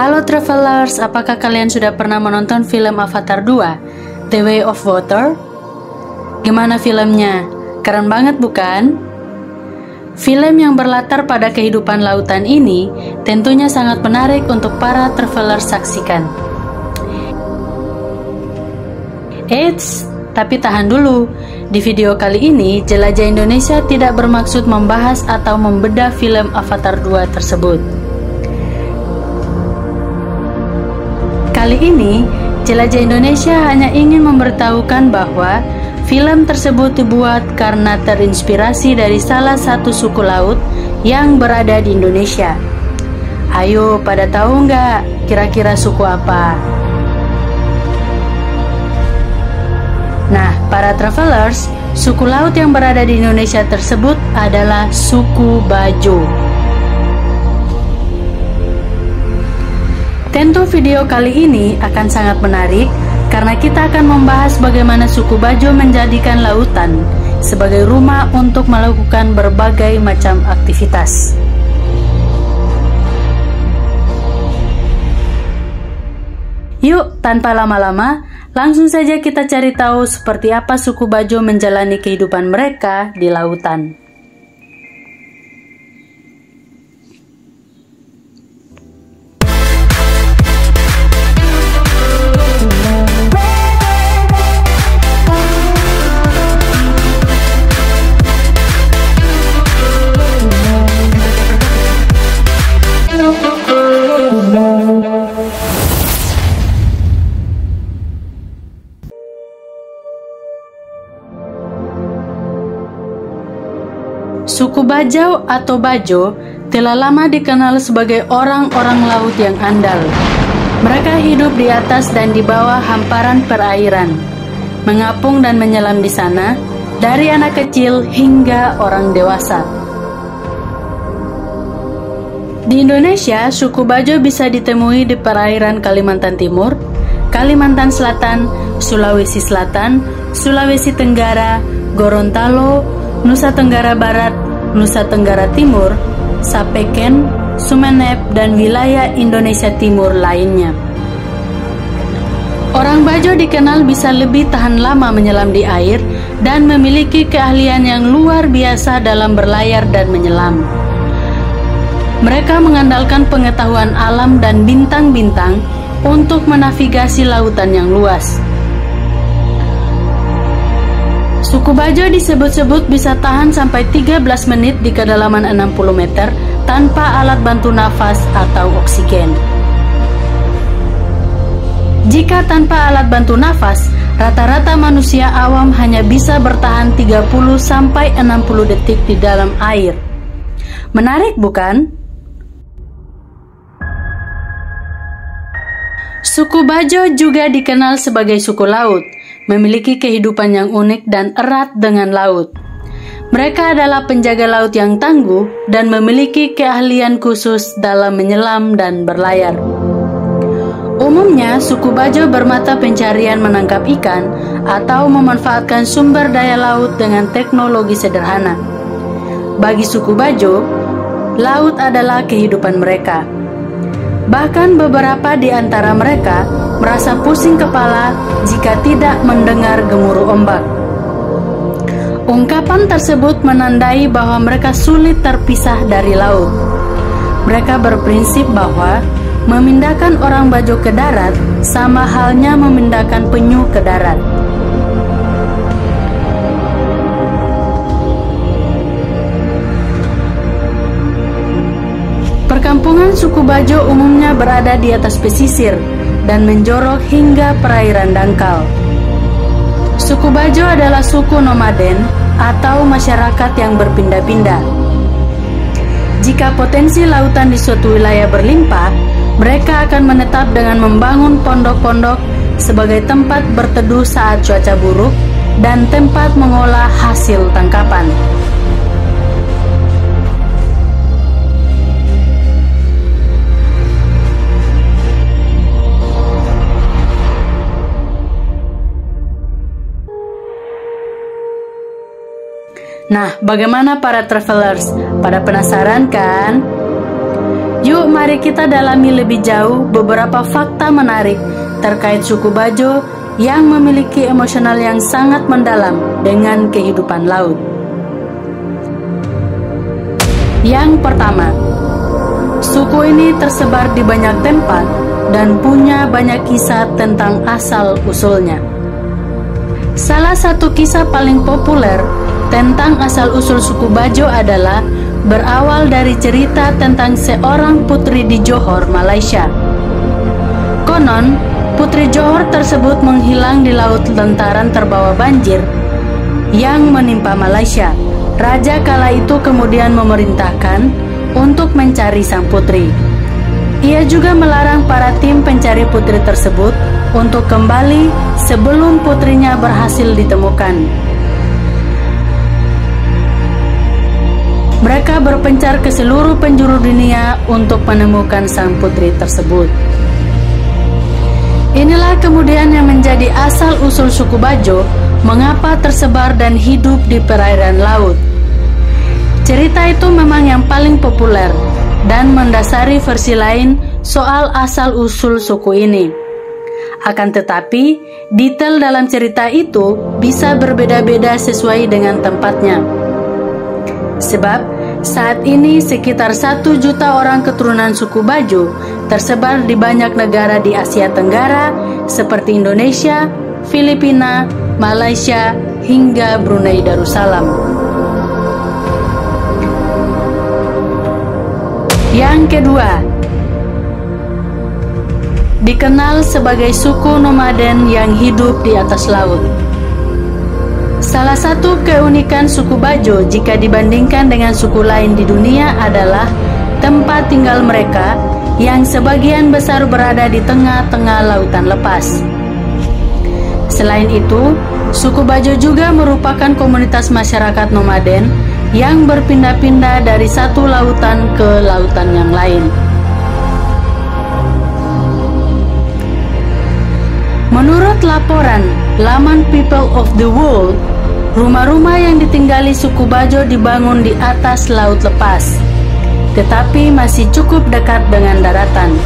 Halo travelers, apakah kalian sudah pernah menonton film Avatar 2, The Way of Water? Gimana filmnya? Keren banget bukan? Film yang berlatar pada kehidupan lautan ini tentunya sangat menarik untuk para travelers saksikan. Eits, tapi tahan dulu. Di video kali ini, Jelajah Indonesia tidak bermaksud membahas atau membedah film Avatar 2 tersebut. Kali ini, Jelajah Indonesia hanya ingin memberitahukan bahwa film tersebut dibuat karena terinspirasi dari salah satu suku laut yang berada di Indonesia. Ayo, pada tahu nggak kira-kira suku apa? Nah, para travelers, suku laut yang berada di Indonesia tersebut adalah suku Bajo. Tentu video kali ini akan sangat menarik karena kita akan membahas bagaimana suku Bajo menjadikan lautan sebagai rumah untuk melakukan berbagai macam aktivitas. Yuk, tanpa lama-lama, langsung saja kita cari tahu seperti apa suku Bajo menjalani kehidupan mereka di lautan. Suku Bajau atau Bajo telah lama dikenal sebagai orang-orang laut yang andal. Mereka hidup di atas dan di bawah hamparan perairan, mengapung dan menyelam di sana, dari anak kecil hingga orang dewasa. Di Indonesia, suku Bajo bisa ditemui di perairan Kalimantan Timur, Kalimantan Selatan, Sulawesi Selatan, Sulawesi Tenggara, Gorontalo, Nusa Tenggara Barat, Nusa Tenggara Timur, Sapeken, Sumeneb, dan wilayah Indonesia Timur lainnya. Orang Bajo dikenal bisa lebih tahan lama menyelam di air dan memiliki keahlian yang luar biasa dalam berlayar dan menyelam. Mereka mengandalkan pengetahuan alam dan bintang-bintang untuk menavigasi lautan yang luas. Suku Bajo disebut-sebut bisa tahan sampai 13 menit di kedalaman 60 meter tanpa alat bantu nafas atau oksigen. Jika tanpa alat bantu nafas, rata-rata manusia awam hanya bisa bertahan 30 sampai 60 detik di dalam air. Menarik bukan? Suku Bajo juga dikenal sebagai suku laut, memiliki kehidupan yang unik dan erat dengan laut. Mereka adalah penjaga laut yang tangguh dan memiliki keahlian khusus dalam menyelam dan berlayar. Umumnya, suku Bajo bermata pencarian menangkap ikan atau memanfaatkan sumber daya laut dengan teknologi sederhana. Bagi suku Bajo, laut adalah kehidupan mereka. Bahkan beberapa di antara mereka merasa pusing kepala jika tidak mendengar gemuruh ombak. Ungkapan tersebut menandai bahwa mereka sulit terpisah dari laut. Mereka berprinsip bahwa memindahkan orang Bajo ke darat sama halnya memindahkan penyu ke darat. Perkampungan suku Bajo umumnya berada di atas pesisir dan menjorok hingga perairan dangkal. Suku Bajo adalah suku nomaden atau masyarakat yang berpindah-pindah. Jika potensi lautan di suatu wilayah berlimpah, mereka akan menetap dengan membangun pondok-pondok sebagai tempat berteduh saat cuaca buruk dan tempat mengolah hasil tangkapan. Nah, bagaimana para travelers? Pada penasaran kan? Yuk mari kita dalami lebih jauh beberapa fakta menarik terkait suku Bajo yang memiliki emosional yang sangat mendalam dengan kehidupan laut. Yang pertama, suku ini tersebar di banyak tempat dan punya banyak kisah tentang asal-usulnya. Salah satu kisah paling populer tentang asal-usul suku Bajo adalah berawal dari cerita tentang seorang putri di Johor, Malaysia. Konon, putri Johor tersebut menghilang di laut lantaran terbawa banjir yang menimpa Malaysia. Raja kala itu kemudian memerintahkan untuk mencari sang putri. Ia juga melarang para tim pencari putri tersebut untuk kembali sebelum putrinya berhasil ditemukan. Mereka berpencar ke seluruh penjuru dunia untuk menemukan sang putri tersebut. Inilah kemudian yang menjadi asal-usul suku Bajo mengapa tersebar dan hidup di perairan laut. Cerita itu memang yang paling populer dan mendasari versi lain soal asal-usul suku ini. Akan tetapi, detail dalam cerita itu bisa berbeda-beda sesuai dengan tempatnya. Sebab saat ini sekitar 1 juta orang keturunan suku Bajo tersebar di banyak negara di Asia Tenggara seperti Indonesia, Filipina, Malaysia, hingga Brunei Darussalam. Yang kedua, dikenal sebagai suku nomaden yang hidup di atas laut. Salah satu keunikan suku Bajo jika dibandingkan dengan suku lain di dunia adalah tempat tinggal mereka yang sebagian besar berada di tengah-tengah lautan lepas. Selain itu, suku Bajo juga merupakan komunitas masyarakat nomaden yang berpindah-pindah dari satu lautan ke lautan yang lain. Menurut laporan laman People of the World, rumah-rumah yang ditinggali suku Bajo dibangun di atas laut lepas, tetapi masih cukup dekat dengan daratan.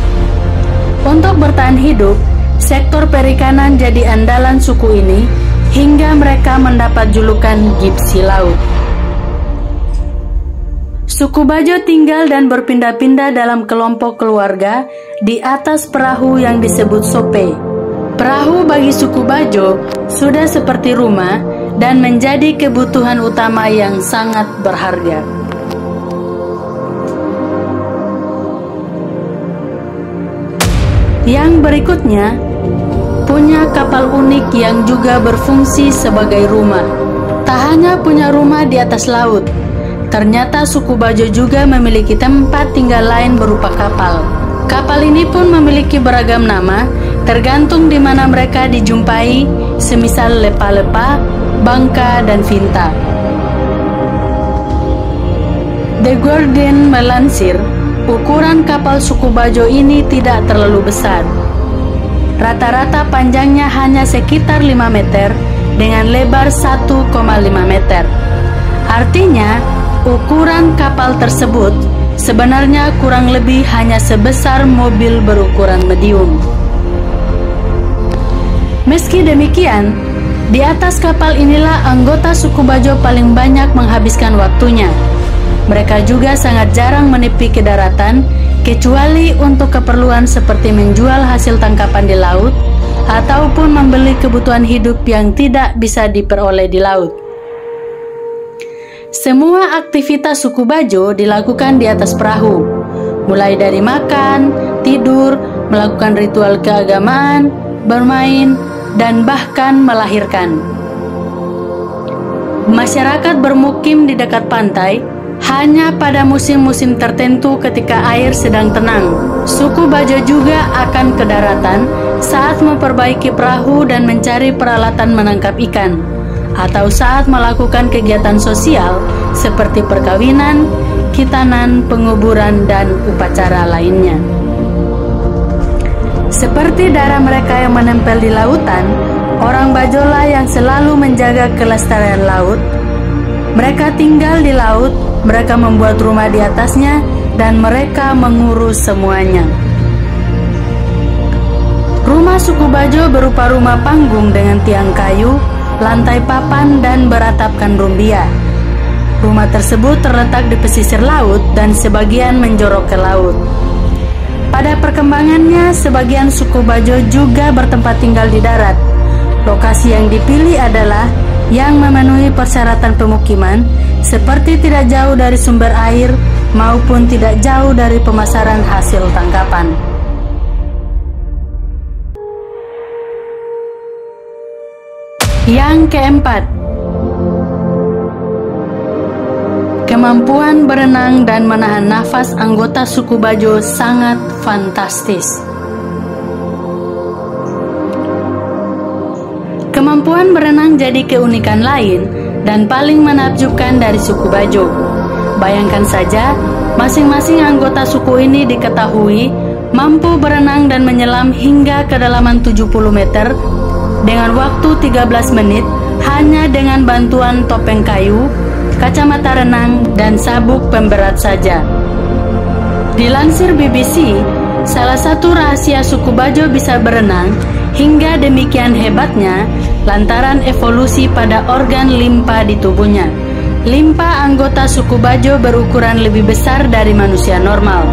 Untuk bertahan hidup, sektor perikanan jadi andalan suku ini hingga mereka mendapat julukan Gipsi Laut. Suku Bajo tinggal dan berpindah-pindah dalam kelompok keluarga di atas perahu yang disebut sope. Perahu bagi suku Bajo sudah seperti rumah dan menjadi kebutuhan utama yang sangat berharga. Yang berikutnya, punya kapal unik yang juga berfungsi sebagai rumah. Tak hanya punya rumah di atas laut, ternyata suku Bajo juga memiliki tempat tinggal lain berupa kapal. Kapal ini pun memiliki beragam nama, tergantung di mana mereka dijumpai, semisal Lepa-Lepa, Bangka, dan Vinta. The Guardian melansir, ukuran kapal suku Bajo ini tidak terlalu besar. Rata-rata panjangnya hanya sekitar 5 meter dengan lebar 1,5 meter. Artinya, ukuran kapal tersebut sebenarnya kurang lebih hanya sebesar mobil berukuran medium. Meski demikian, di atas kapal inilah anggota suku Bajo paling banyak menghabiskan waktunya. Mereka juga sangat jarang menepi ke daratan, kecuali untuk keperluan seperti menjual hasil tangkapan di laut ataupun membeli kebutuhan hidup yang tidak bisa diperoleh di laut. Semua aktivitas suku Bajo dilakukan di atas perahu, mulai dari makan, tidur, melakukan ritual keagamaan, bermain, dan bahkan melahirkan. Masyarakat bermukim di dekat pantai hanya pada musim-musim tertentu ketika air sedang tenang. Suku Bajo juga akan ke daratan saat memperbaiki perahu dan mencari peralatan menangkap ikan, atau saat melakukan kegiatan sosial seperti perkawinan, khitanan, penguburan, dan upacara lainnya. Seperti darah mereka yang menempel di lautan, orang Bajolah yang selalu menjaga kelestarian laut. Mereka tinggal di laut, mereka membuat rumah di atasnya, dan mereka mengurus semuanya. Rumah suku Bajo berupa rumah panggung dengan tiang kayu, lantai papan, dan beratapkan rumbia. Rumah tersebut terletak di pesisir laut dan sebagian menjorok ke laut. Pada perkembangannya, sebagian suku Bajo juga bertempat tinggal di darat. Lokasi yang dipilih adalah yang memenuhi persyaratan pemukiman, seperti tidak jauh dari sumber air maupun tidak jauh dari pemasaran hasil tangkapan. Yang keempat, kemampuan berenang dan menahan nafas anggota suku Bajo sangat fantastis. Kemampuan berenang jadi keunikan lain dan paling menakjubkan dari suku Bajo. Bayangkan saja, masing-masing anggota suku ini diketahui mampu berenang dan menyelam hingga kedalaman 70 meter dengan waktu 13 menit hanya dengan bantuan topeng kayu, kacamata renang, dan sabuk pemberat saja. Dilansir BBC, salah satu rahasia suku Bajo bisa berenang hingga demikian hebatnya lantaran evolusi pada organ limpa di tubuhnya. Limpa anggota suku Bajo berukuran lebih besar dari manusia normal.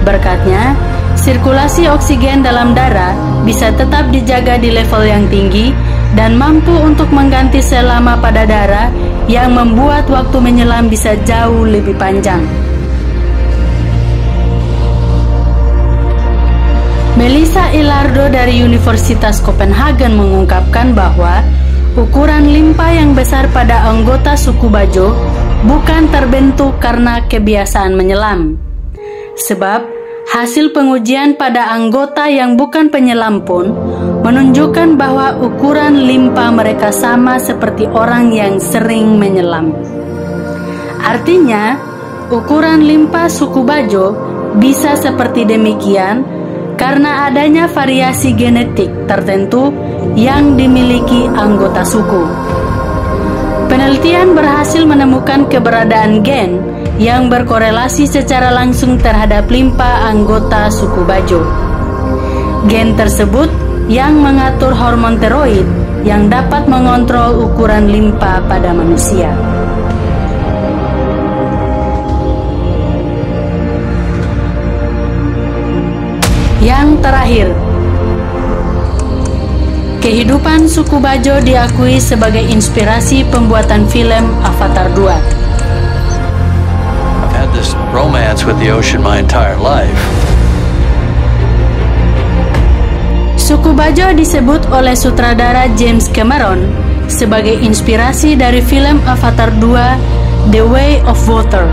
Berkatnya, sirkulasi oksigen dalam darah bisa tetap dijaga di level yang tinggi dan mampu untuk mengganti sel lama pada darah yang membuat waktu menyelam bisa jauh lebih panjang. Melissa Ilardo dari Universitas Copenhagen mengungkapkan bahwa ukuran limpa yang besar pada anggota suku Bajo bukan terbentuk karena kebiasaan menyelam. Sebab hasil pengujian pada anggota yang bukan penyelam pun menunjukkan bahwa ukuran limpa mereka sama seperti orang yang sering menyelam. Artinya, ukuran limpa suku Bajo bisa seperti demikian karena adanya variasi genetik tertentu yang dimiliki anggota suku. Penelitian berhasil menemukan keberadaan gen yang berkorelasi secara langsung terhadap limpa anggota suku Bajo. Gen tersebut yang mengatur hormon tiroid yang dapat mengontrol ukuran limpa pada manusia. Yang terakhir, kehidupan suku Bajo diakui sebagai inspirasi pembuatan film Avatar 2. I've had this romance with the ocean my entire life. Suku Bajo disebut oleh sutradara James Cameron sebagai inspirasi dari film Avatar 2, The Way of Water.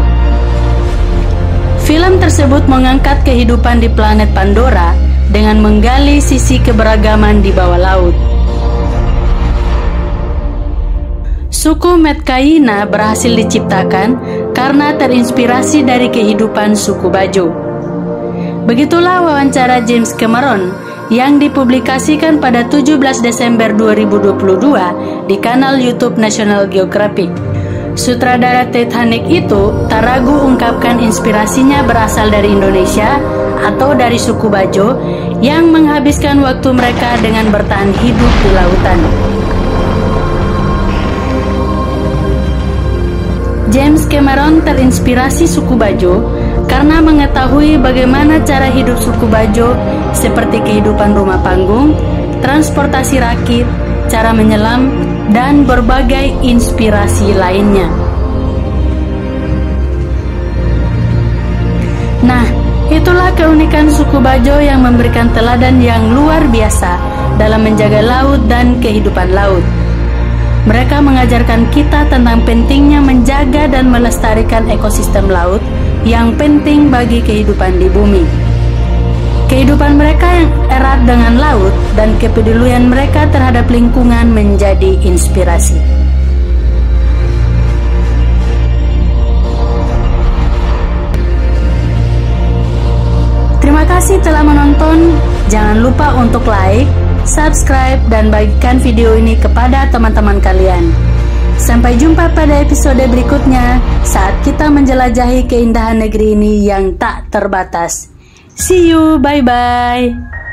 Film tersebut mengangkat kehidupan di planet Pandora dengan menggali sisi keberagaman di bawah laut. Suku Metkayina berhasil diciptakan karena terinspirasi dari kehidupan suku Bajo. Begitulah wawancara James Cameron yang dipublikasikan pada 17 Desember 2022 di kanal YouTube National Geographic. Sutradara Titanic itu tak ragu ungkapkan inspirasinya berasal dari Indonesia atau dari suku Bajo yang menghabiskan waktu mereka dengan bertahan hidup di lautan. James Cameron terinspirasi suku Bajo karena mengetahui bagaimana cara hidup suku Bajo seperti kehidupan rumah panggung, transportasi rakit, cara menyelam, dan berbagai inspirasi lainnya. Nah, itulah keunikan suku Bajo yang memberikan teladan yang luar biasa dalam menjaga laut dan kehidupan laut. Mereka mengajarkan kita tentang pentingnya menjaga dan melestarikan ekosistem laut yang penting bagi kehidupan di bumi. Kehidupan mereka yang erat dengan laut dan kepedulian mereka terhadap lingkungan menjadi inspirasi. Terima kasih telah menonton. Jangan lupa untuk like, subscribe, dan bagikan video ini kepada teman-teman kalian. Sampai jumpa pada episode berikutnya saat kita menjelajahi keindahan negeri ini yang tak terbatas. See you, bye-bye.